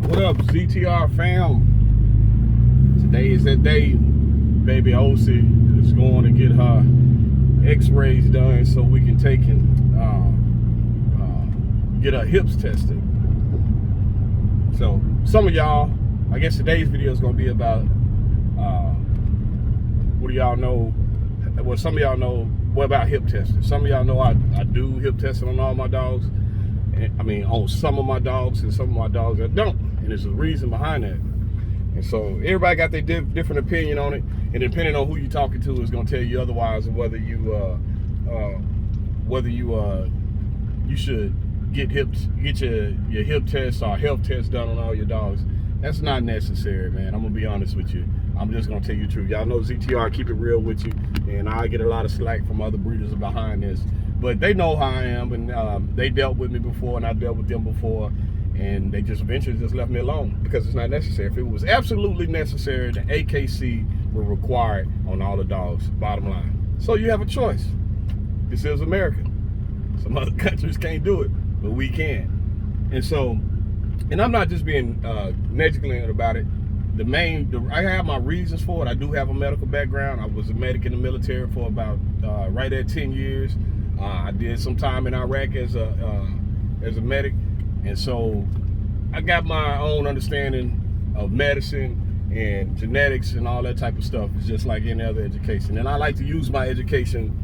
What up, ZTR fam? Today is that day. Baby Osi is going to get her x-rays done so we can take and get her hips tested. So some of y'all, I guess today's video is going to be about what do y'all know? Well, some of y'all know what about hip testing. Some of y'all know I do hip testing on all my dogs. I mean, on some of my dogs and some of my dogs that don't. And there's a reason behind that. And so everybody got their different opinion on it. And depending on who you're talking to is going to tell you otherwise, of whether you should get your hip test or health test done on all your dogs. That's not necessary, man. I'm going to be honest with you. I'm just going to tell you the truth. Y'all know ZTR, keep it real with you. And I get a lot of slack from other breeders behind this. But they know how I am, and they dealt with me before, and I dealt with them before, and they just eventually just left me alone because it's not necessary. If it was absolutely necessary, the AKC will require it on all the dogs, bottom line. So you have a choice. This is America. Some other countries can't do it, but we can. And so, and I'm not just being negligent about it. I have my reasons for it. I do have a medical background. I was a medic in the military for about right at 10 years. I did some time in Iraq as a medic, and so I got my own understanding of medicine and genetics and all that type of stuff. It's just like any other education, and I like to use my education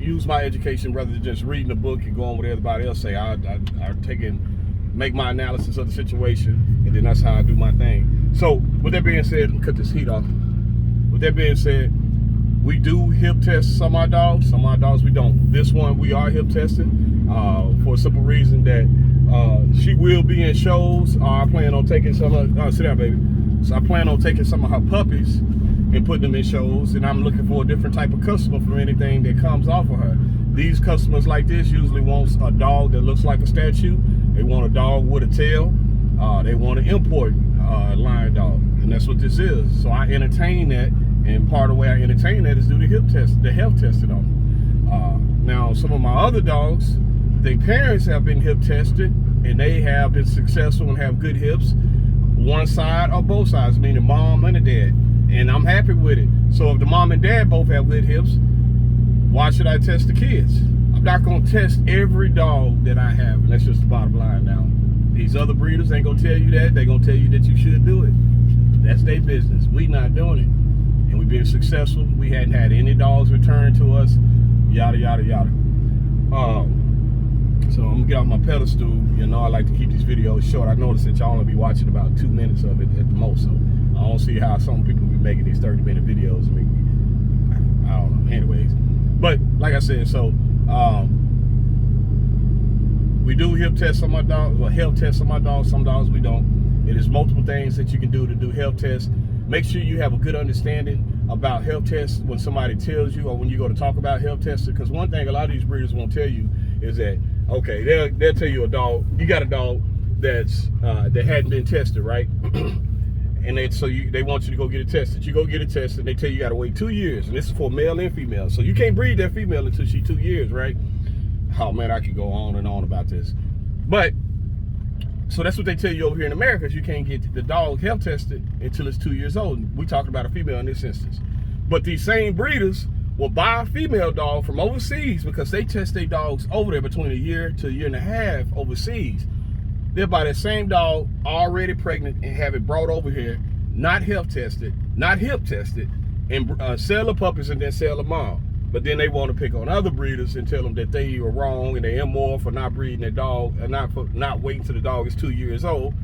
use my education rather than just reading a book and going with everybody else say. I make my analysis of the situation, and then that's how I do my thing. So with that being said, let me cut this heat off. With that being said, we do hip test some of our dogs we don't. This one we are hip testing for a simple reason that she will be in shows. I plan on taking some of sit down, baby. So I plan on taking some of her puppies and putting them in shows, and I'm looking for a different type of customer from anything that comes off of her. These customers like this usually wants a dog that looks like a statue. They want a dog with a tail. They want an import lion dog, and that's what this is. So I entertain that. And part of the way I entertain that is do the health testing on them. Now, some of my other dogs, their parents have been hip tested, and they have been successful and have good hips, one side or both sides, meaning mom and the dad. And I'm happy with it. So if the mom and dad both have good hips, why should I test the kids? I'm not going to test every dog that I have, and that's just the bottom line now. These other breeders ain't going to tell you that. They're going to tell you that you should do it. That's their business. We not doing it. And we've been successful. We hadn't had any dogs returned to us, yada, yada, yada. So I'm gonna get off my pedestal. You know, I like to keep these videos short. I noticed that y'all only be watching about 2 minutes of it at the most. So I don't see how some people be making these 30-minute videos. I don't know. Anyways, but like I said, so we do hip test some of my dogs, or health test some of my dogs. Some dogs we don't. It is multiple things that you can do to do health tests. Make sure you have a good understanding about health tests when somebody tells you or when you go to talk about health testing. Because one thing a lot of these breeders won't tell you is that, okay, they'll tell you you got a dog that's that hadn't been tested, right? And they want you to go get it tested. You go get it tested, and they tell you got to wait 2 years. And this is for male and female. So you can't breed that female until she's 2 years, right? Oh man, I could go on and on about this. But so that's what they tell you over here in America, is you can't get the dog health tested until it's 2 years old. We talking about a female in this instance. But these same breeders will buy a female dog from overseas because they test their dogs over there between a year to a year and a half overseas. They'll buy that same dog already pregnant and have it brought over here, not health tested, not hip tested, and sell the puppies and then sell them all. But then they want to pick on other breeders and tell them that they are wrong and they're immoral for not breeding their dog and not waiting till the dog is 2 years old.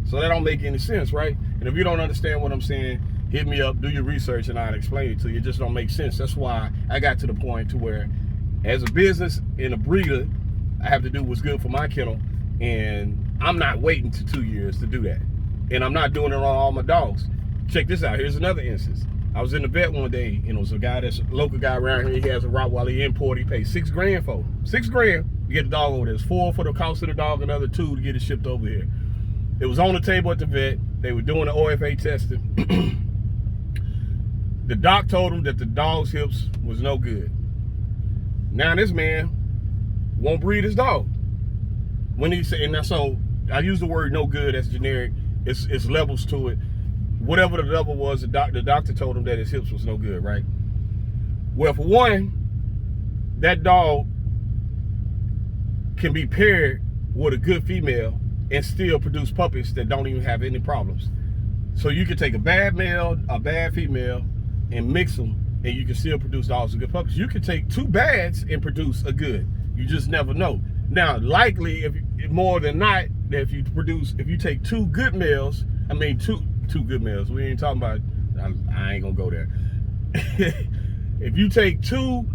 So that don't make any sense, right? And if you don't understand what I'm saying, hit me up, do your research, and I'll explain it to you. It just don't make sense. That's why I got to the point to where, as a business and a breeder, I have to do what's good for my kennel, and I'm not waiting to 2 years to do that. And I'm not doing it on all my dogs. Check this out. Here's another instance. I was in the vet one day, and it was a guy that's a local guy around here. He has a Rottweiler, he import. He paid $6 grand for it. $6 grand to get the dog over there. It's $4 for the cost of the dog, another $2 to get it shipped over here. It was on the table at the vet. They were doing the OFA testing. The doc told him that the dog's hips was no good. Now this man won't breed his dog. when he said, and so I use the word no good as generic. It's levels to it. Whatever the level was, the doctor told him that his hips was no good, right? Well, for one, that dog can be paired with a good female and still produce puppies that don't even have any problems. So you can take a bad male, a bad female, and mix them, and you can still produce dogs with good puppies. You can take two bads and produce a good. You just never know. Now, likely, if more than not, that if you take two good males, I mean two good males. We ain't talking about. I ain't gonna go there. If you take two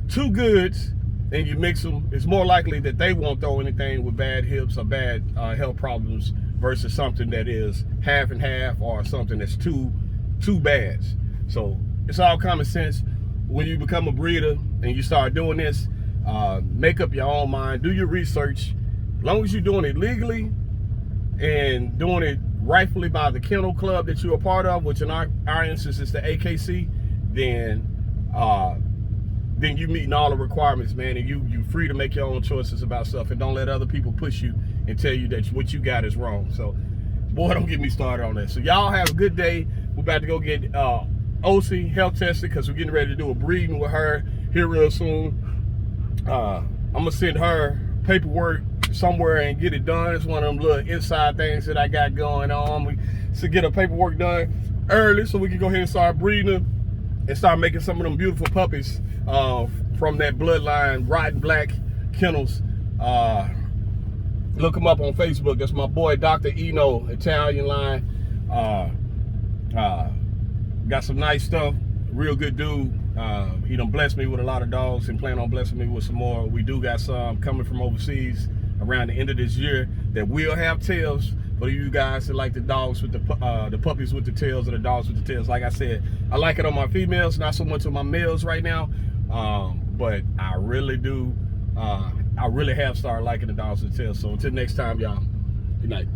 goods and you mix them, it's more likely that they won't throw anything with bad hips or bad health problems versus something that is half and half or something that's two bads. So it's all common sense. When you become a breeder and you start doing this, make up your own mind, do your research. As long as you're doing it legally and doing it rightfully by the kennel club that you're a part of, which in our instance is the AKC, then you meeting all the requirements, man, and you free to make your own choices about stuff, and don't let other people push you and tell you that what you got is wrong. So, boy, don't get me started on that. So y'all have a good day. We're about to go get OC health tested because we're getting ready to do a breeding with her here real soon. I'm gonna send her paperwork somewhere and get it done. It's one of them little inside things that I got going on. To get her paperwork done early so we can go ahead and start breeding and start making some of them beautiful puppies from that bloodline, Rotten Black Kennels. Look him up on Facebook. That's my boy, Dr. Eno, Italian line. Got some nice stuff. Real good dude. He done blessed me with a lot of dogs and plan on blessing me with some more. We do got some coming from overseas around the end of this year that will have tails for you guys that like the dogs with the puppies with the tails or the dogs with the tails. Like I said, I like it on my females, not so much on my males right now. But I really do. I really have started liking the dogs with the tails. So until next time, y'all. Good night.